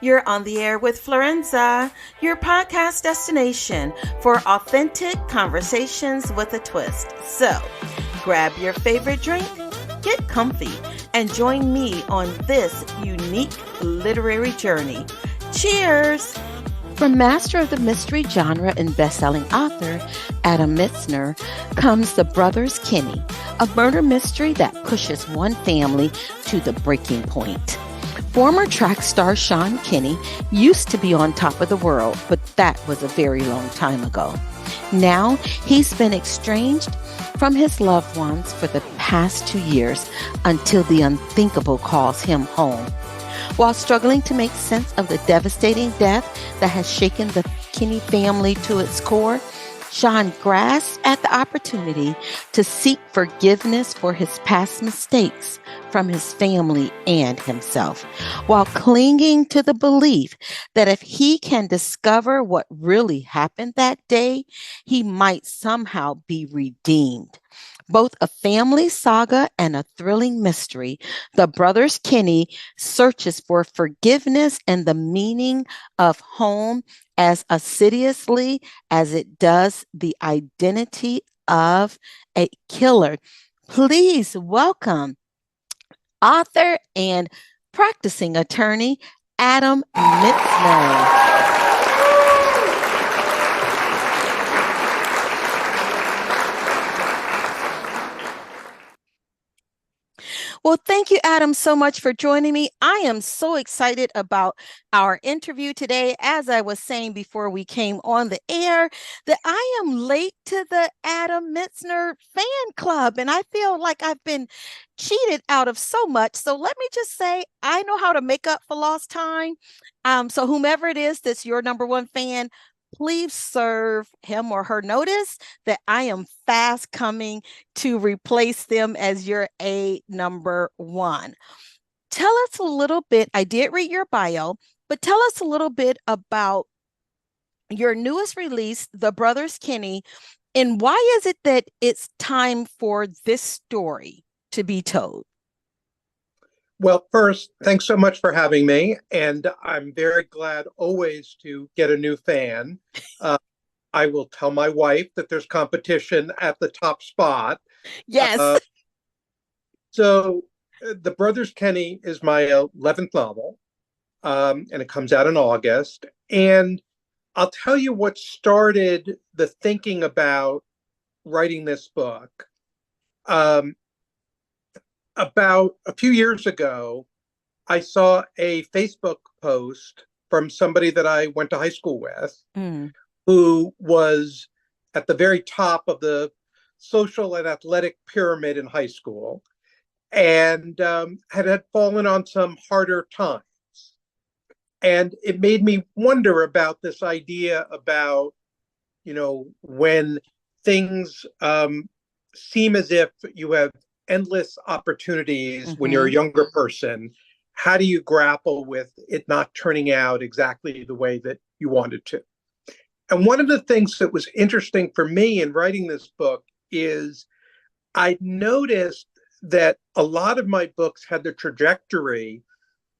You're on the air with Florenza, your podcast destination for authentic conversations with a twist. So, grab your favorite drink, get comfy, and join me on this unique literary journey. Cheers! From master of the mystery genre and best-selling author Adam Mitzner comes The Brothers Kenney, a murder mystery that pushes one family to the breaking point. Former track star Sean Kenney used to be on top of the world, but that was a very long time ago. Now, he's been estranged from his loved ones for the past 2 years until the unthinkable calls him home. While struggling to make sense of the devastating death that has shaken the Kenney family to its core, Sean grasps at the opportunity to seek forgiveness for his past mistakes from his family and himself, while clinging to the belief that if he can discover what really happened that day, he might somehow be redeemed. Both a family saga and a thrilling mystery, The Brothers Kenney searches for forgiveness and the meaning of home as assiduously as it does the identity of a killer. Please welcome author and practicing attorney Adam Mitzner. Well, thank you, Adam, so much for joining me. I am so excited about our interview today. As I was saying before we came on the air, that I am late to the Adam Mitzner fan club, and I feel like I've been cheated out of so much. So let me just say, I know how to make up for lost time. So whomever it is that's your number one fan, please serve him or her notice that I am fast coming to replace them as your A number one. Tell us a little bit. I did read your bio, but tell us a little bit about your newest release, The Brothers Kenney, and why is it that it's time for this story to be told? Well, first, thanks so much for having me. And I'm very glad always to get a new fan. I will tell my wife that there's competition at the top spot. Yes. So The Brothers Kenney is my 11th novel, and it comes out in August. And I'll tell you what started the thinking about writing this book. About a few years ago, I saw a Facebook post from somebody that I went to high school with, who was at the very top of the social and athletic pyramid in high school, and had fallen on some harder times. And it made me wonder about this idea about, when things seem as if you have endless opportunities when you're a younger person, how do you grapple with it not turning out exactly the way that you wanted to? And one of the things that was interesting for me in writing this book is I noticed that a lot of my books had the trajectory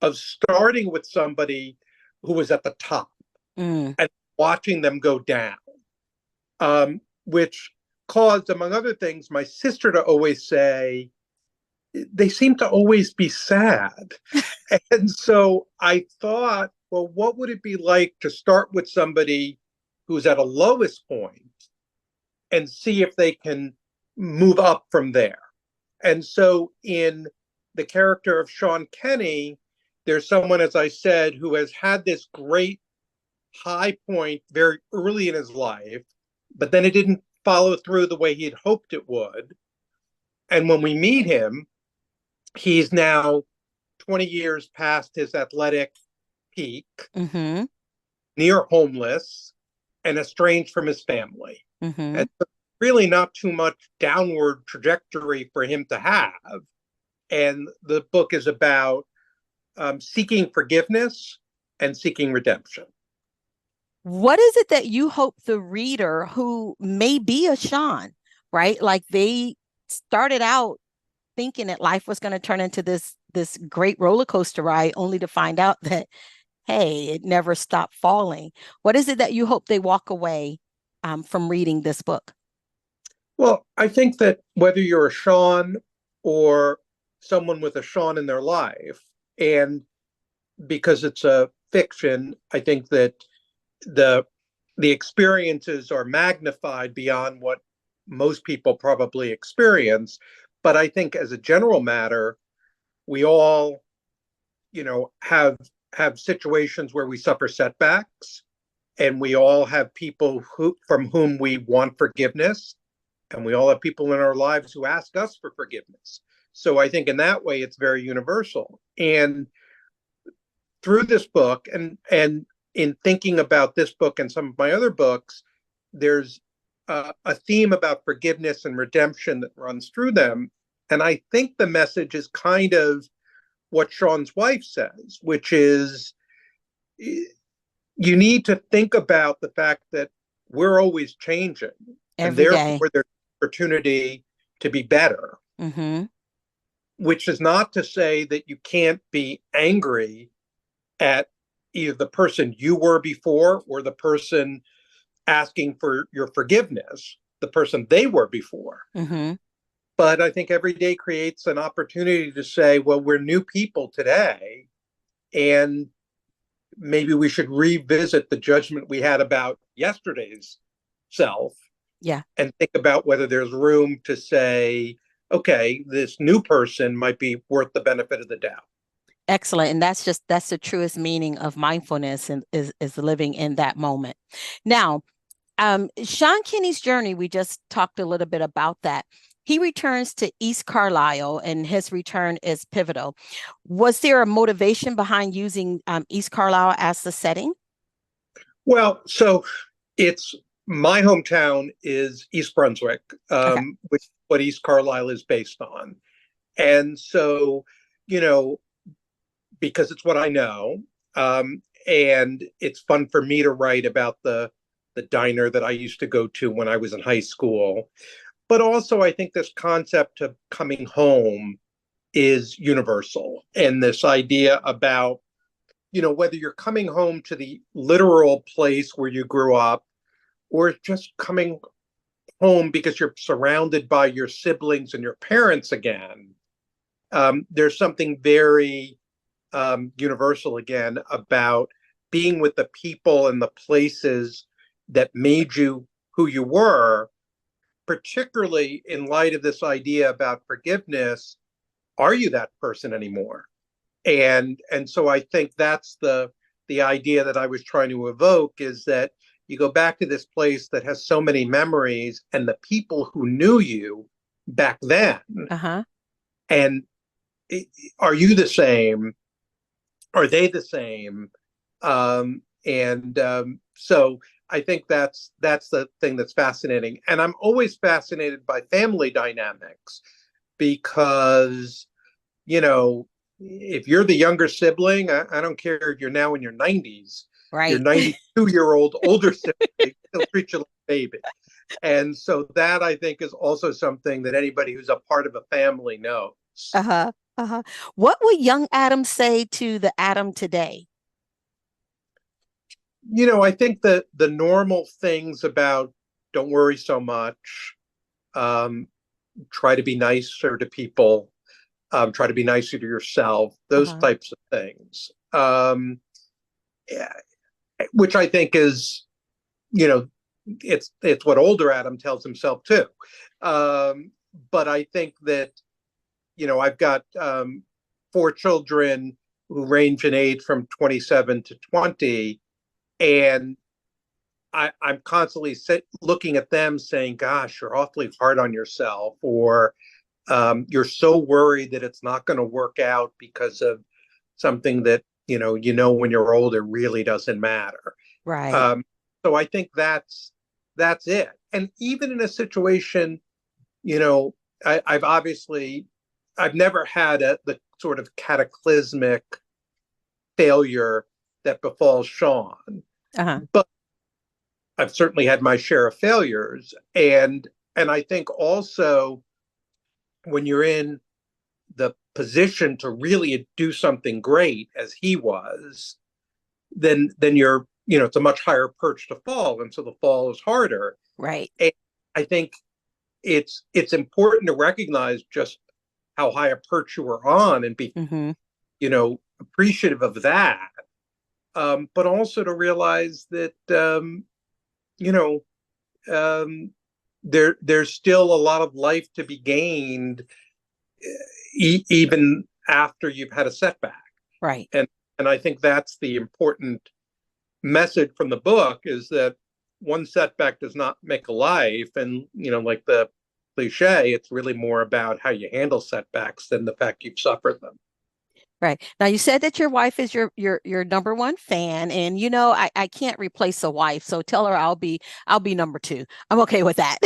of starting with somebody who was at the top and watching them go down, which caused, among other things, my sister to always say, they seem to always be sad. And so I thought, well, what would it be like to start with somebody who's at a lowest point and see if they can move up from there? And so in the character of Sean Kenney, there's someone, as I said, who has had this great high point very early in his life, but then it didn't follow through the way he had hoped it would. And when we meet him, he's now 20 years past his athletic peak, near homeless, and estranged from his family. And so really not too much downward trajectory for him to have. And the book is about seeking forgiveness and seeking redemption. What is it that you hope the reader who may be a Sean, right? Like they started out thinking that life was going to turn into this great roller coaster ride, only to find out that, hey, it never stopped falling. What is it that you hope they walk away from reading this book? Well, I think that whether you're a Sean or someone with a Sean in their life, and because it's a fiction, I think that the the experiences are magnified beyond what most people probably experience. But I think as a general matter, we all, have situations where we suffer setbacks, and we all have people who from whom we want forgiveness, and we all have people in our lives who ask us for forgiveness. So I think in that way it's very universal. And through this book, and in thinking about this book and some of my other books, there's a theme about forgiveness and redemption that runs through them. And I think the message is kind of what Sean's wife says, which is you need to think about the fact that we're always changing, and Every day. therefore there's opportunity to be better. Mm-hmm. Which is not to say that you can't be angry at either the person you were before or the person asking for your forgiveness, the person they were before. Mm-hmm. But I think every day creates an opportunity to say, well, we're new people today, and maybe we should revisit the judgment we had about yesterday's self. Yeah. And think about whether there's room to say, okay, this new person might be worth the benefit of the doubt. Excellent. And that's the truest meaning of mindfulness, and is living in that moment. Now, Sean Kenney's journey, we just talked a little bit about that. He returns to East Carlisle, and his return is pivotal. Was there a motivation behind using East Carlisle as the setting? Well, so it's my hometown is East Brunswick, Okay. which is what East Carlisle is based on. And so, because it's what I know, and it's fun for me to write about the diner that I used to go to when I was in high school. But also, I think this concept of coming home is universal, and this idea about whether you're coming home to the literal place where you grew up, or just coming home because you're surrounded by your siblings and your parents again. There's something very universal again about being with the people and the places that made you who you were, particularly in light of this idea about forgiveness. Are you that person anymore? And so I think that's the idea that I was trying to evoke, is that you go back to this place that has so many memories and the people who knew you back then. Uh-huh. And are you the same? Are they the same? So I think that's the thing that's fascinating. And I'm always fascinated by family dynamics because, if you're the younger sibling, I don't care if you're now in your 90s, Right. your 92-year-old older sibling will treat you like a baby. And so that, I think, is also something that anybody who's a part of a family knows. Uh-huh. Uh-huh. What would young Adam say to the Adam today? I think that the normal things about don't worry so much, try to be nicer to people, try to be nicer to yourself, those types of things, which I think is, it's what older Adam tells himself too. But I think that, I've got 4 children who range in age from 27 to 20, and I'm constantly looking at them saying, gosh, you're awfully hard on yourself, or you're so worried that it's not going to work out because of something that, when you're older really doesn't matter. Right. So I think that's it. And even in a situation, I've never had the sort of cataclysmic failure that befalls Sean. Uh-huh. But I've certainly had my share of failures. And I think also when you're in the position to really do something great, as he was, then you're, it's a much higher perch to fall, and so the fall is harder. Right. And I think it's important to recognize just how high a perch you were on and be, Mm-hmm. appreciative of that. But also to realize that, you know, there's still a lot of life to be gained, even after you've had a setback. Right. And I think that's the important message from the book, is that one setback does not make a life. And, like the cliche, it's really more about how you handle setbacks than the fact you've suffered them. Right. Now you said that your wife is your number one fan, and I can't replace a wife, so tell her I'll be number two. I'm okay with that.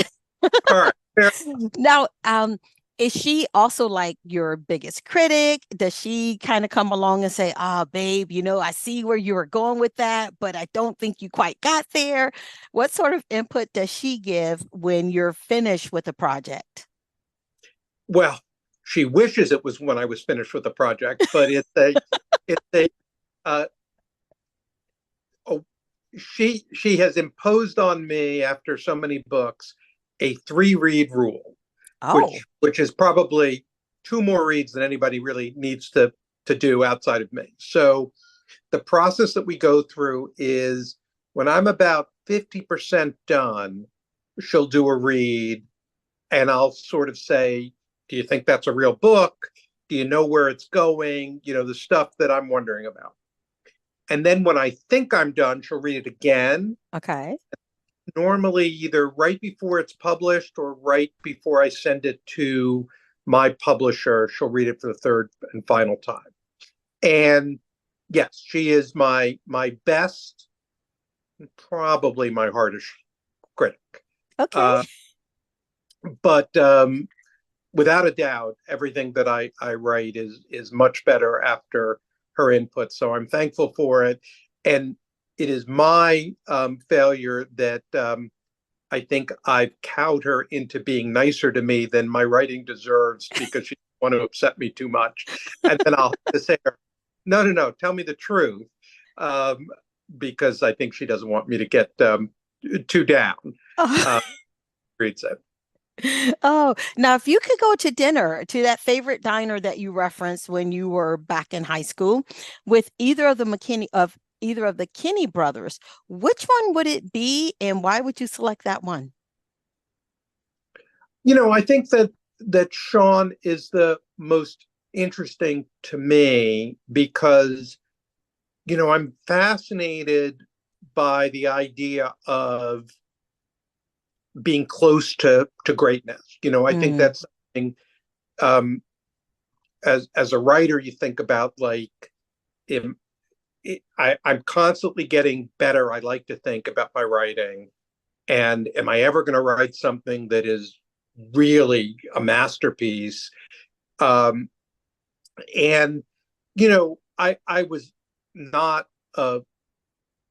All right. Fair. Now, is she also like your biggest critic? Does she kind of come along and say, babe, I see where you were going with that, but I don't think you quite got there. What sort of input does she give when you're finished with a project? Well, she wishes it was when I was finished with the project, but uh, oh, she has imposed on me, after so many books, a 3-read rule, Oh, which is probably 2 more reads than anybody really needs to do outside of me. So the process that we go through is, when I'm about 50% done, she'll do a read, and I'll sort of say, do you think that's a real book? Do you know where it's going? The stuff that I'm wondering about. And then when I think I'm done, she'll read it again. okay. Normally either right before it's published or right before I send it to my publisher. She'll read it for the third and final time. And yes, she is my best, probably my hardest critic. Okay. But without a doubt, everything that I write is much better after her input. So I'm thankful for it. And it is my failure that I think I've cowed her into being nicer to me than my writing deserves, because she doesn't want to upset me too much. And then I'll have to say to her, no, tell me the truth. Because I think she doesn't want me to get too down. Oh. Reads it. Oh, now if you could go to dinner to that favorite diner that you referenced when you were back in high school with either of the Kenney brothers, which one would it be, and why would you select that one? I think that Sean is the most interesting to me, because I'm fascinated by the idea of being close to greatness. I think that's something, as a writer, you think about, like, I'm constantly getting better, I like to think, about my writing. And am I ever going to write something that is really a masterpiece? And I was not a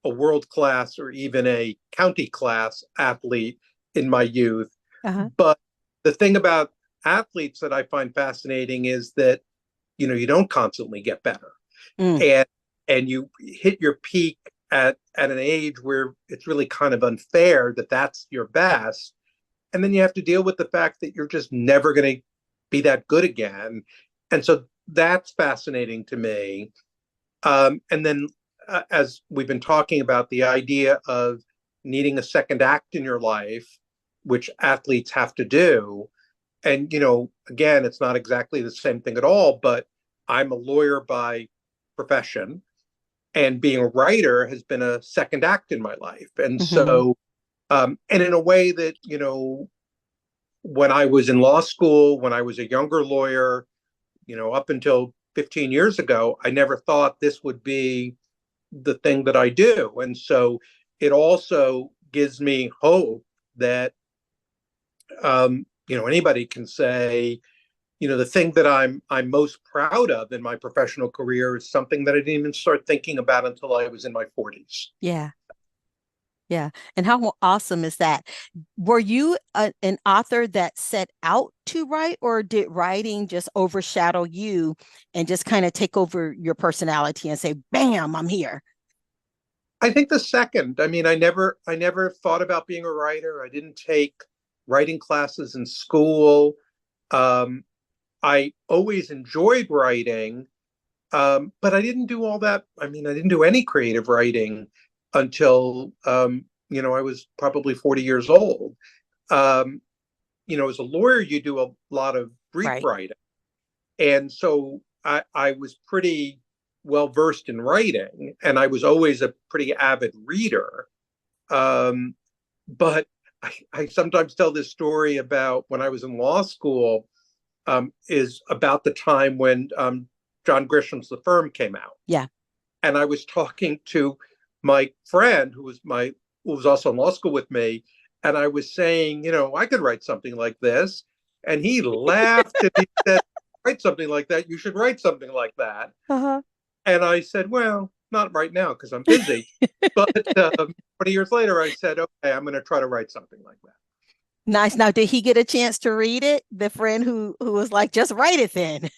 world class or even a county class athlete in my youth. Uh-huh. But the thing about athletes that I find fascinating is that, you don't constantly get better. Mm. And you hit your peak at an age where it's really kind of unfair that that's your best. And then you have to deal with the fact that you're just never going to be that good again. And so that's fascinating to me. And then, as we've been talking about, the idea of needing a second act in your life, which athletes have to do. And, again, it's not exactly the same thing at all, but I'm a lawyer by profession, and being a writer has been a second act in my life. And so, and in a way that, when I was in law school, when I was a younger lawyer, up until 15 years ago, I never thought this would be the thing that I do. And so it also gives me hope that, anybody can say, the thing that I'm most proud of in my professional career is something that I didn't even start thinking about until I was in my 40s. Yeah. Yeah. And how awesome is that? Were you an author that set out to write, or did writing just overshadow you and just kind of take over your personality and say, bam, I'm here? I think the second. I mean, I never thought about being a writer. I didn't take writing classes in school. Um, I always enjoyed writing, but I didn't do all that. I mean, I didn't do any creative writing until I was probably 40 years old. Um, as a lawyer, you do a lot of brief Right. writing, and so I was pretty well versed in writing, and I was always a pretty avid reader. Um, but I sometimes tell this story about when I was in law school, is about the time when John Grisham's The Firm came out. Yeah. And I was talking to my friend who was also in law school with me, and I was saying, I could write something like this. And he laughed and he said, write something like that. You should write something like that. Uh-huh. And I said, well, not right now because I'm busy. But 20 years later, I said, okay, I'm going to try to write something like that. Nice. Now, did he get a chance to read it? The friend who was like, just write it then.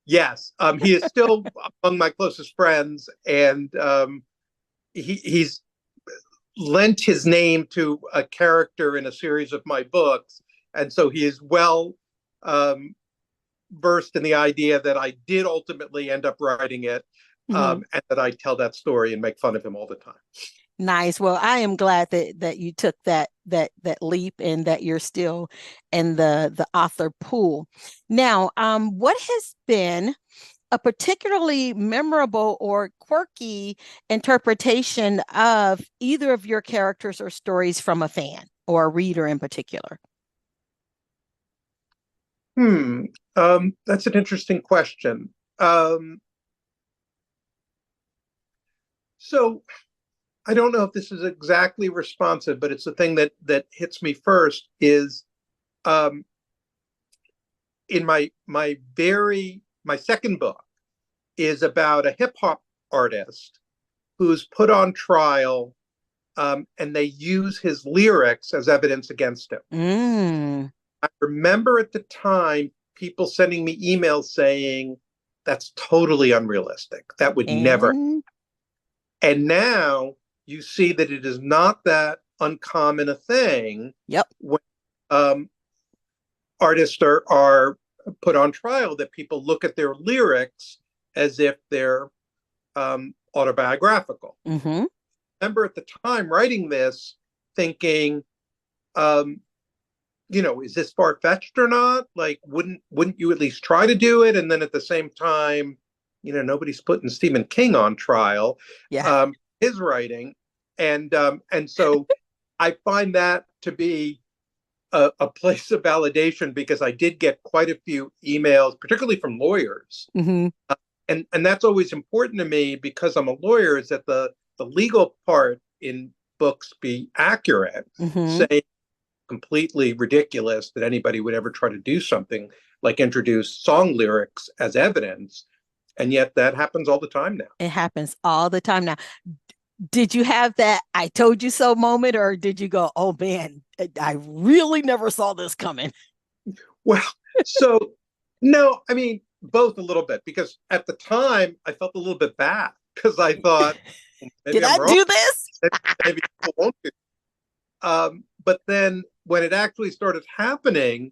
Yes, he is still among my closest friends, and he's lent his name to a character in a series of my books, and so he is well versed in the idea that I did ultimately end up writing it, Mm-hmm. and that I tell that story and make fun of him all the time. Nice. Well, I am glad that you took that leap and that you're still in the author pool. Now, what has been a particularly memorable or quirky interpretation of either of your characters or stories from a fan or a reader in particular? That's an interesting question. So I don't know if this is exactly responsive, but it's the thing that hits me first is um, in my second book is about a hip hop artist who's put on trial, and they use his lyrics as evidence against him. Mm. I remember at the time people sending me emails saying that's totally unrealistic. That would never. And And now you see that it is not that uncommon a thing yep. when um, artists are put on trial, that people look at their lyrics as if they're autobiographical. Mm-hmm. I remember at the time writing this thinking, um, is this far fetched or not? Like, wouldn't you at least try to do it? And then at the same time, nobody's putting Stephen King on trial, Yeah. his writing, and so I find that to be a place of validation because I did get quite a few emails, particularly from lawyers, Mm-hmm. and that's always important to me because I'm a lawyer. Is that the legal part in books be accurate, Mm-hmm. saying completely ridiculous that anybody would ever try to do something like introduce song lyrics as evidence. And yet that happens all the time now. It happens all the time now. Did you have that I told you so moment, or did you go, oh man, I really never saw this coming? Well, so no, I mean, both a little bit, because at the time I felt a little bit bad because I thought maybe Did I I'm wrong. do this? Maybe people won't do. But then when it actually started happening,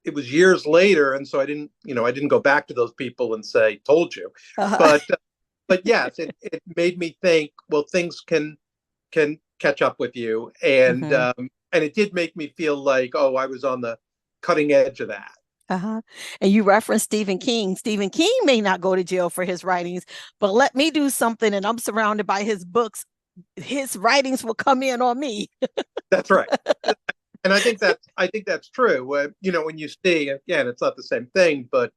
it was years later, and so I didn't go back to those people and say, "Told you." Uh-huh. But yes, it made me think. Well, things can catch up with you, Mm-hmm. and it did make me feel like, oh, I was on the cutting edge of that. Uh-huh. And you referenced Stephen King. Stephen King may not go to jail for his writings, but let me do something and I'm surrounded by his books. His writings will come in on me. That's right. And I think that's true. When you see, again, it's not the same thing, but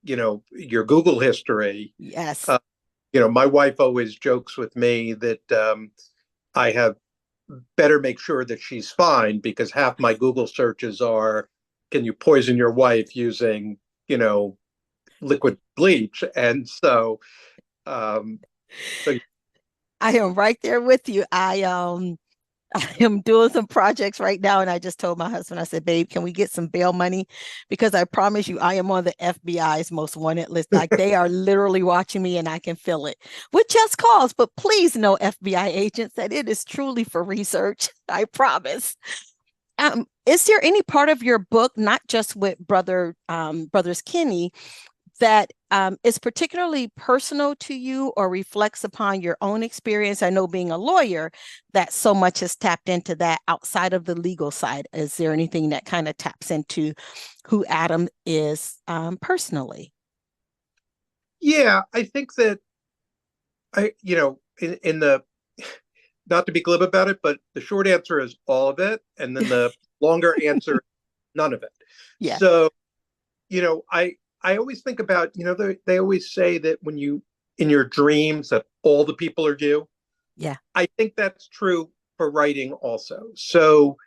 your Google history. Yes. My wife always jokes with me that I have better make sure that she's fine because half my Google searches are, can you poison your wife using, liquid bleach? And so, I am right there with you. I am doing some projects right now, and I just told my husband, I said, babe, can we get some bail money? Because I promise you, I am on the FBI's most wanted list. Like they are literally watching me and I can feel it with just cause. But please know, FBI agents, that it is truly for research. I promise. Is there any part of your book, not just with Brothers Kenney, that is particularly personal to you or reflects upon your own experience? I know being a lawyer, that so much has tapped into that outside of the legal side. Is there anything that kind of taps into who Adam is personally? Yeah, I think that in the, not to be glib about it, but the short answer is all of it. And then the longer answer, none of it. Yeah. So, I always think about, they always say that when you, in your dreams, that all the people are you. Yeah. I think that's true for writing also. So,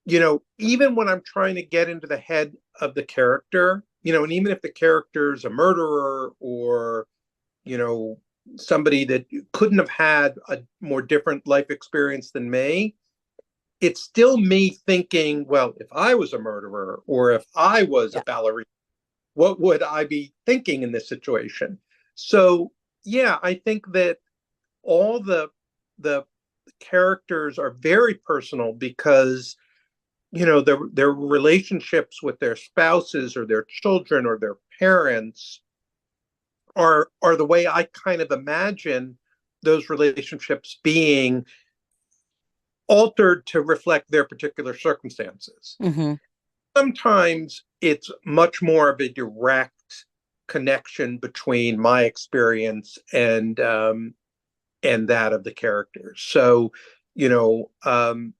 even when I'm trying to get into the head of the character, and even if the character's a murderer or, somebody that couldn't have had a more different life experience than me, it's still me thinking, well, if I was a murderer or if I was a ballerina, what would I be thinking in this situation? So, yeah, I think that all the characters are very personal because their relationships with their spouses or their children or their parents are the way I kind of imagine those relationships being altered to reflect their particular circumstances. Mm-hmm. Sometimes it's much more of a direct connection between my experience and that of the characters. So, and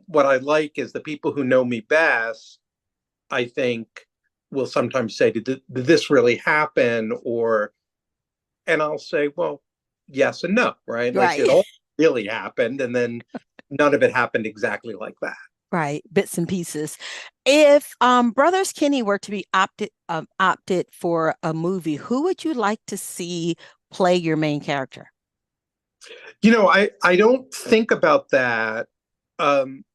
what I like is the people who know me best, I think, will sometimes say, did this really happen? And I'll say, well, yes and no, right? Like it all really happened, and then none of it happened exactly like that. Right, bits and pieces. If Brothers Kenney were to be opted for a movie, who would you like to see play your main character? I don't think about that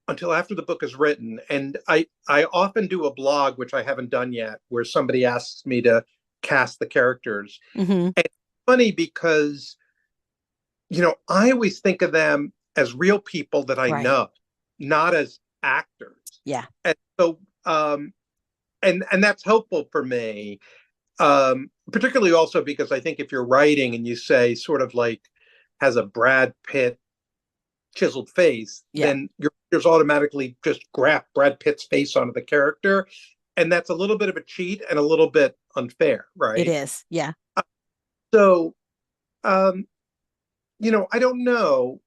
until after the book is written, and I often do a blog, which I haven't done yet, where somebody asks me to cast the characters. Mm-hmm. And it's funny because I always think of them as real people that I know, not as actors. Yeah. And so and that's helpful for me, particularly also because I think if you're writing and you say sort of like has a Brad Pitt chiseled face, then your readers automatically just graft Brad Pitt's face onto the character, and that's a little bit of a cheat and a little bit unfair, right? It is. Yeah. So I don't know,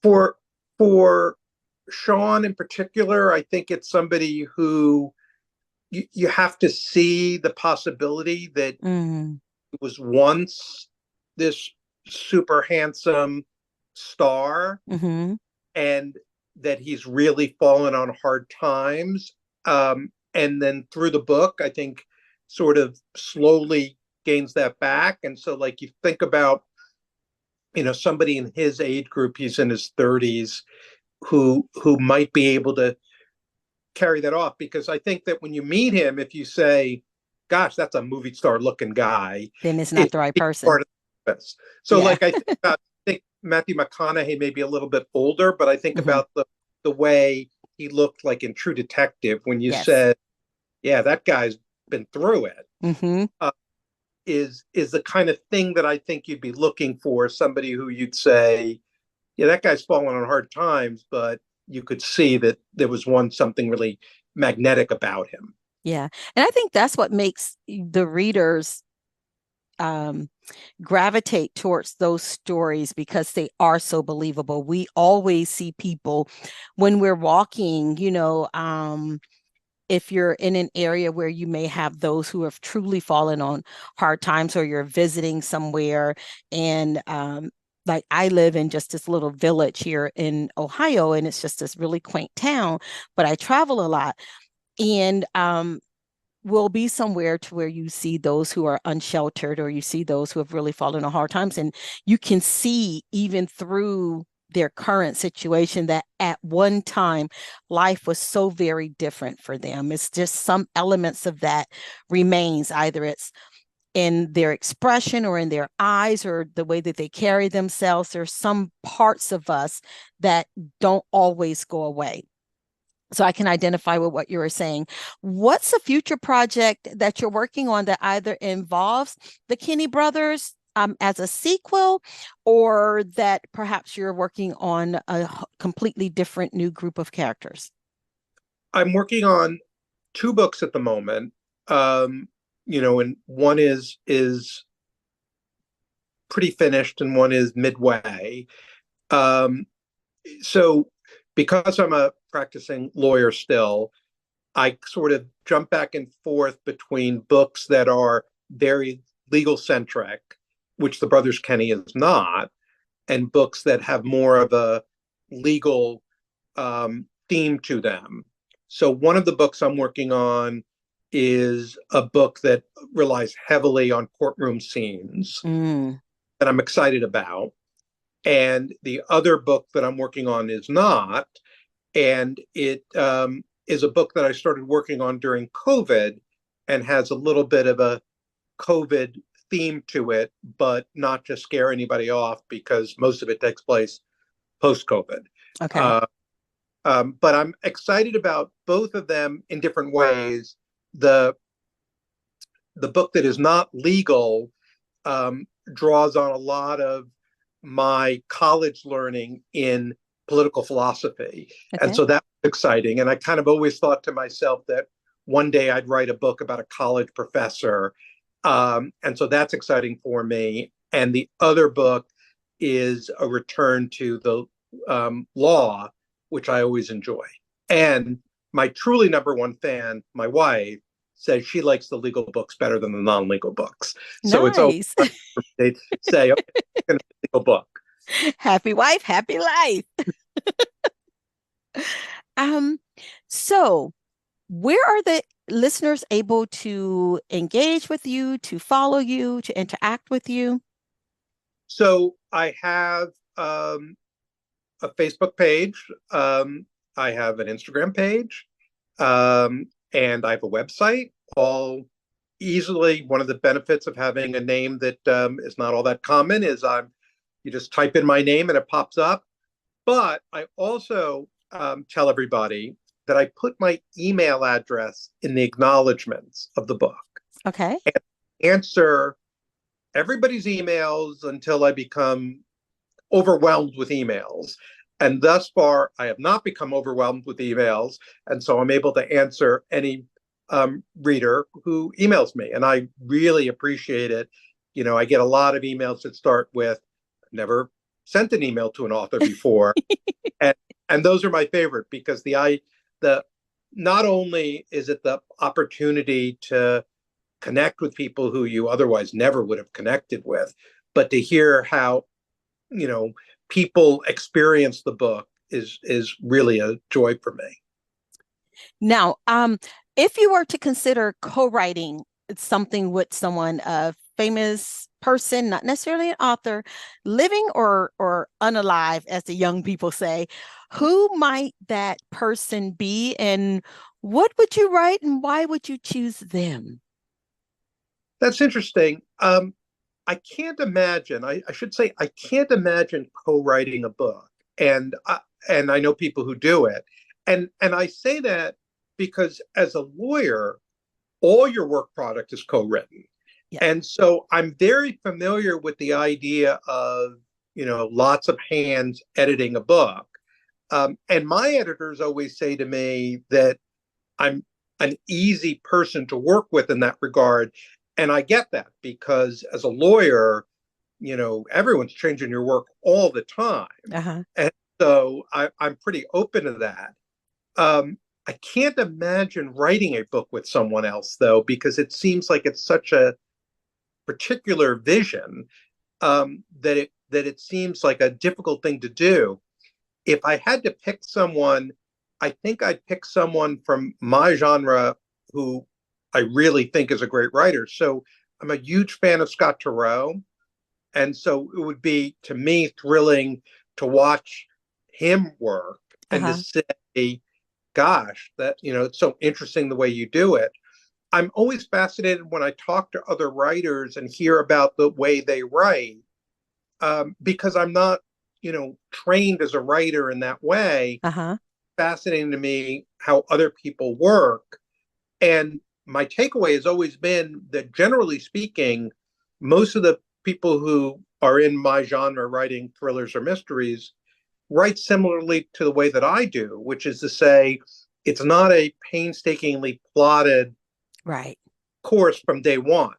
for Sean in particular, I think it's somebody who you have to see the possibility that it was once this super handsome star, and that he's really fallen on hard times. And then through the book, I think sort of slowly gains that back. And so like you think about, somebody in his age group, he's in his 30s, who might be able to carry that off. Because I think that when you meet him, if you say, gosh, that's a movie star looking guy, then it's not the right person. Part of this. So like I think Matthew McConaughey may be a little bit older, but I think about the way he looked like in True Detective when you said, yeah, that guy's been through it. Is the kind of thing that I think you'd be looking for, somebody who you'd say, yeah, that guy's fallen on hard times, but you could see that there was something really magnetic about him. Yeah. And I think that's what makes the readers gravitate towards those stories, because they are so believable. We always see people when we're walking, if you're in an area where you may have those who have truly fallen on hard times, or you're visiting somewhere, and like I live in just this little village here in Ohio, and it's just this really quaint town, but I travel a lot, and we'll be somewhere to where you see those who are unsheltered, or you see those who have really fallen on hard times, and you can see even through their current situation, that at one time life was so very different for them. It's just some elements of that remains, either it's in their expression or in their eyes or the way that they carry themselves. There's some parts of us that don't always go away. So I can identify with what you were saying. What's a future project that you're working on that either involves the Kenney brothers as a sequel, or that perhaps you're working on a completely different new group of characters? I'm working on 2 books at the moment. And one is pretty finished and one is midway. So because I'm a practicing lawyer still, I sort of jump back and forth between books that are very legal centric, which the Brothers Kenney is not, and books that have more of a legal theme to them. So one of the books I'm working on is a book that relies heavily on courtroom scenes that I'm excited about. And the other book that I'm working on is not. And it is a book that I started working on during COVID and has a little bit of a COVID theme to it, but not to scare anybody off because most of it takes place post-COVID. Okay. But I'm excited about both of them in different ways. The book that is not legal draws on a lot of my college learning in political philosophy. Okay. And so that's exciting. And I kind of always thought to myself that one day I'd write a book about a college professor. And so that's exciting for me. And the other book is a return to the law, which I always enjoy. And my truly number one fan, my wife, says she likes the legal books better than the non-legal books. So nice. It's always they say, okay, it's going to be a legal book. Happy wife, happy life. So where are the listeners able to engage with you, to follow you, to interact with you? So I have a Facebook page. I have an Instagram page. And I have a website. All easily, one of the benefits of having a name that is not all that common is you just type in my name and it pops up. But I also tell everybody that I put my email address in the acknowledgments of the book. Okay. And answer everybody's emails until I become overwhelmed with emails. And thus far, I have not become overwhelmed with emails. And so I'm able to answer any reader who emails me. And I really appreciate it. I get a lot of emails that start with, never sent an email to an author before. and those are my favorite because not only is it the opportunity to connect with people who you otherwise never would have connected with, but to hear how, people experience the book is really a joy for me. Now, if you were to consider co-writing something with someone, a famous person, not necessarily an author, living or unalive, as the young people say, who might that person be, and what would you write, and why would you choose them? That's interesting. I can't imagine. I should say I can't imagine co-writing a book, and I know people who do it, and I say that because as a lawyer, all your work product is co-written, and so I'm very familiar with the idea of lots of hands editing a book, and my editors always say to me that I'm an easy person to work with in that regard. And I get that because as a lawyer, everyone's changing your work all the time. Uh-huh. And so I'm pretty open to that. I can't imagine writing a book with someone else, though, because it seems like it's such a particular vision that it seems like a difficult thing to do. If I had to pick someone, I think I'd pick someone from my genre who I really think is a great writer. So I'm a huge fan of Scott Turow. And so it would be, to me, thrilling to watch him work and to Uh-huh. say, gosh, that, it's so interesting the way you do it. I'm always fascinated when I talk to other writers and hear about the way they write, because I'm not, trained as a writer in that way. Uh-huh. Fascinating to me how other people work. And my takeaway has always been that, generally speaking, most of the people who are in my genre writing thrillers or mysteries write similarly to the way that I do, which is to say, it's not a painstakingly plotted Right. course from day one.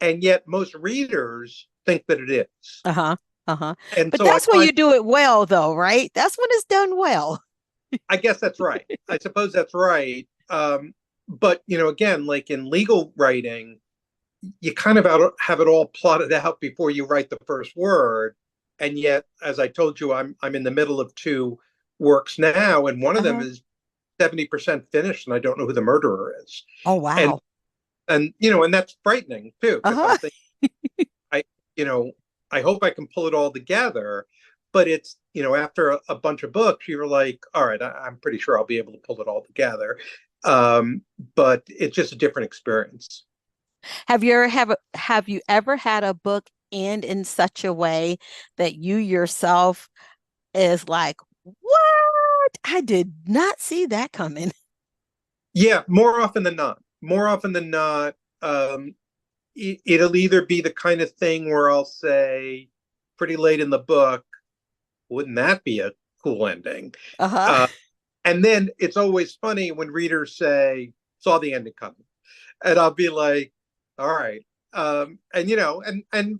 And yet most readers think that it is. Uh-huh. Uh-huh. And But so I that's when find, you do it well, though, right? That's when it's done well. I guess that's right. I suppose that's right. But, again, like in legal writing, you kind of have it all plotted out before you write the first word. And yet, as I told you, I'm in the middle of two works now, and one of them Uh-huh. is 70% finished, and I don't know who the murderer is. Oh, And wow. and that's frightening too, because I'm Uh-huh. thinking, I you know I hope I can pull it all together. But it's, after a bunch of books, you're like, all right, I'm pretty sure I'll be able to pull it all together. But it's just a different experience. Have you ever had a book end in such a way that you yourself is like, what? I did not see that coming. Yeah, more often than not. More often than not, it'll either be the kind of thing where I'll say, pretty late in the book, wouldn't that be a cool ending? Uh-huh. Uh, and then it's always funny when readers say, saw the ending coming. And I'll be like, all right. And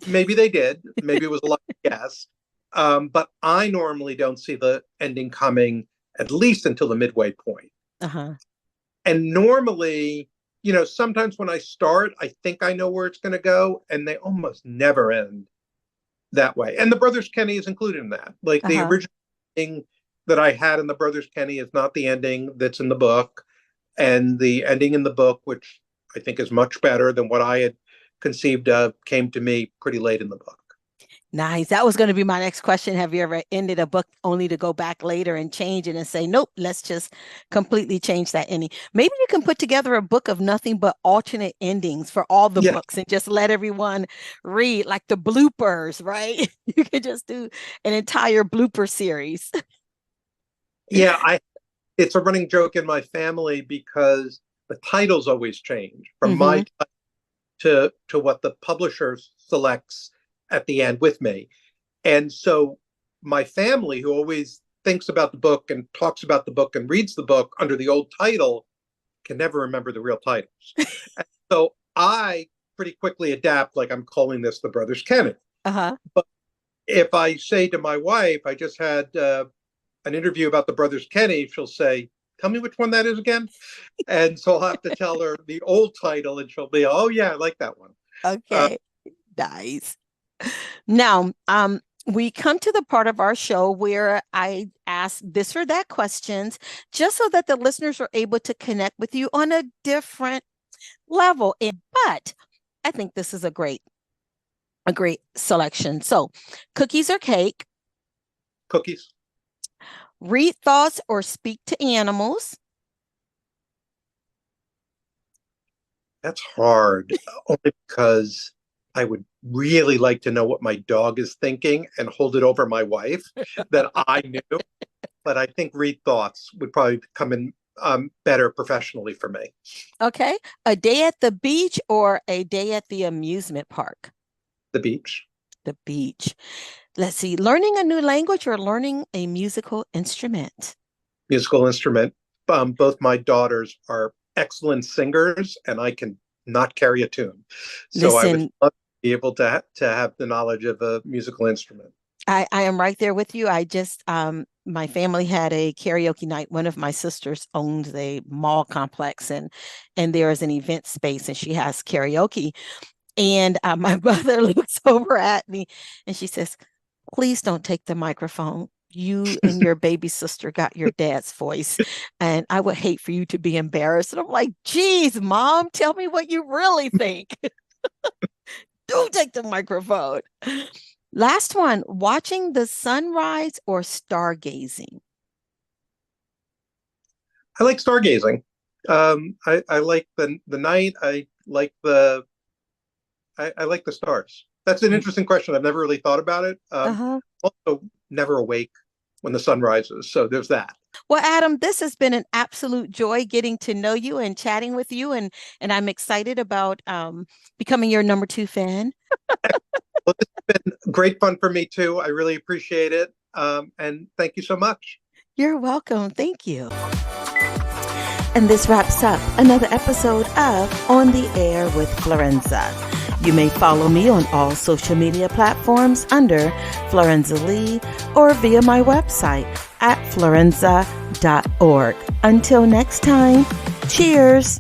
maybe they did. Maybe it was a lucky guess. But I normally don't see the ending coming at least until the midway point. Uh-huh. And normally, sometimes when I start, I think I know where it's going to go, and they almost never end that way. And the Brothers Kenney is included in that. Like, the Uh-huh. original thing that I had in the Brothers Kenney is not the ending that's in the book. And the ending in the book, which I think is much better than what I had conceived of, came to me pretty late in the book. Nice. That was going to be my next question. Have you ever ended a book only to go back later and change it and say, nope, let's just completely change that ending? Maybe you can put together a book of nothing but alternate endings for all the Yeah, books and just let everyone read, like the bloopers, right? You could just do an entire blooper series. yeah. It's a running joke in my family because the titles always change from Mm-hmm. my to what the publisher selects at the end with me. And so my family, who always thinks about the book and talks about the book and reads the book under the old title, can never remember the real titles. And so I pretty quickly adapt, like, I'm calling this the Brothers Kenney. Uh-huh. But if I say to my wife, I just had an interview about the Brothers Kenney, she'll say, tell me which one that is again. And so I'll have to tell her the old title, and she'll be, oh, yeah, I like that one. Uh, Okay. Nice. Now, we come to the part of our show where I ask this or that questions just so that the listeners are able to connect with you on a different level. But I think this is a great selection. So, cookies or cake, Cookies. read thoughts or speak to animals. That's hard, only because I would really like to know what my dog is thinking and hold it over my wife that I knew. But I think read thoughts would probably come in better professionally for me. Okay. A day at the beach or a day at the amusement park? The beach. The beach. Let's see. Learning a new language or learning a musical instrument? Musical instrument. Both my daughters are excellent singers, and I can not carry a tune. So I would Listen, love to be able to have the knowledge of a musical instrument. I am right there with you. I just my family had a karaoke night. One of my sisters owns a mall complex and there is an event space and she has karaoke. And my mother looks over at me and she says, please don't take the microphone. You and your baby sister got your dad's voice, and I would hate for you to be embarrassed. And I'm like, geez, mom, tell me what you really think. Don't take the microphone. Last one, watching the sunrise or stargazing? I like stargazing. I like the night. I like the stars. That's an interesting question. I've never really thought about it. Uh-huh. Also, never awake when the sun rises. So there's that. Well, Adam, this has been an absolute joy getting to know you and chatting with you, and I'm excited about becoming your number 2 fan. Well, this has been great fun for me too. I really appreciate it. And thank you so much. You're welcome. Thank you. And this wraps up another episode of On the Air with Florenza. You may follow me on all social media platforms under Florenza Lee or via my website at florenza.org. Until next time, cheers.